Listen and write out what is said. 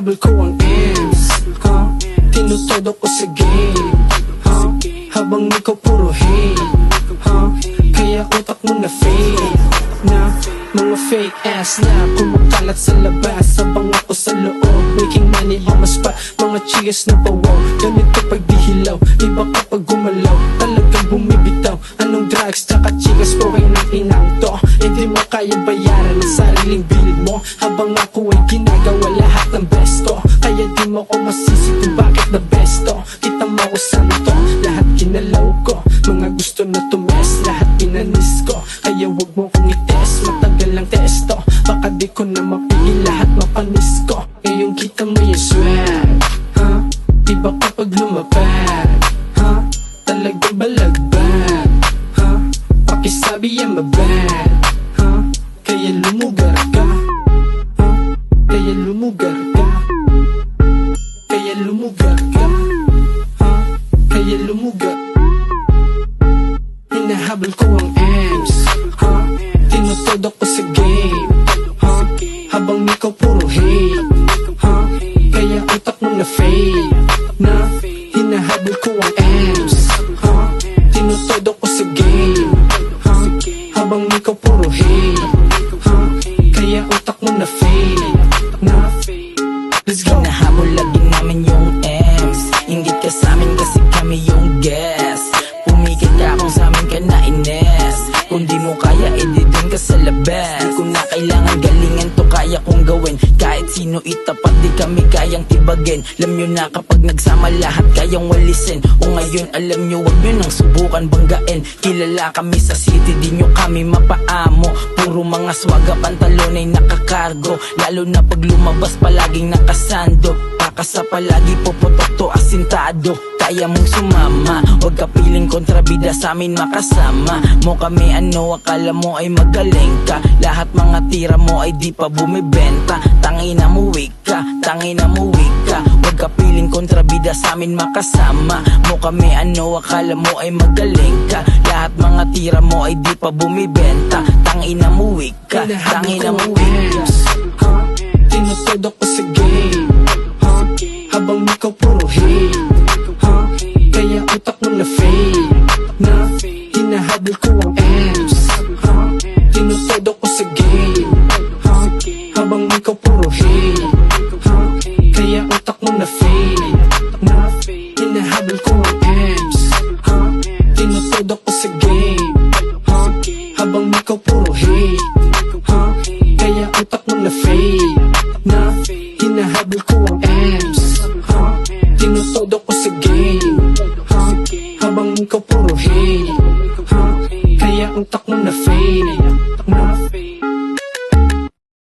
Hinahabol ko ang ends, tinutodo ko sa game, habang ikaw puro hate, kaya utak mo na fake, na mga fake ass na kumakalat sa labas, habang ako sa loob making money on my spot. Mga chicas na pawaw, ganito pag dihilaw, iba kapag gumalaw, talagang bumibitaw. Anong drugs, tsaka chicas po ay nang inang to, hindi mo kaya bayaran ang sariling bilid mo, habang ako ay ginagawa lahat ng best ko. Kaya di mo ko masisi kung bakit the best to. Kita mo ko santo, lahat kinalaw ko, mga gusto na tumes, lahat pinanis ko. Kaya wag mo kong i-test, matagal lang testo, baka di ko na mapigil, lahat mapanis ko. Ngayong kita mo yung swag, iba kapag lumapag, talagang balagbag, pakisabi yan mabad, kaya lumugar ka, kaya lumugar ka, kaya lumugar ka, kaya lumugar. Hinahabol ko ang ends, tinutodo ko sa game, habang ikaw puro hate, kaya utak mo na fake, na hinahabol ko ang ends, tinutodo ko sa game, habang ikaw puro hate, kaya utak mo na fake, na let's go. Hinahabol lagi namin yung M's, ingit ka sa'min kasi kami yung guest. Pumikit ka kung sa'min ka na ines, kung di mo kaya edi dun ka sa labas. Kung na kailangan galingan to kaya kong gawin, kahit sino itapat di kami kayang tibagin. Alam nyo na kapag nagsama lahat kayang walisin, o ngayon alam nyo wag nyo nang subukan banggain. Kilala kami sa city, di nyo kami mapaamo, puro mga swaga pantalon ay nakakargo, lalo na pag lumabas palaging nakasando. Pakasa palagi puputok to asintado, kaya mong sumama, huwag ka piling kontrabida sa'min makasama mo kami. Ano akala mo ay magaling ka, lahat mga tira mo ay di pa bumibenta. Tangina mo wika, tangina mo wika, huwag ka piling kontrabida sa'min makasama mo kami. Ano akala mo ay magaling ka, lahat mga tira mo ay di pa bumibenta. Tangina mo wika, tangina mo wika. Tinutodo ko sa game, habang ikaw puro hate, kaya utak mo na fake, na hinahabol ko ang ends, tinutodo ko sa game, habang ikaw puro hate, kaya utak mo na fake, na hinahabol ko ang ends, tinutodo ko sa game, habang ikaw puro hate, kaya utak mo na fake, na hinahabol ko ang ends, tinutodo ko sa game, habang ikaw puro hate, kaya utak mo na fake, na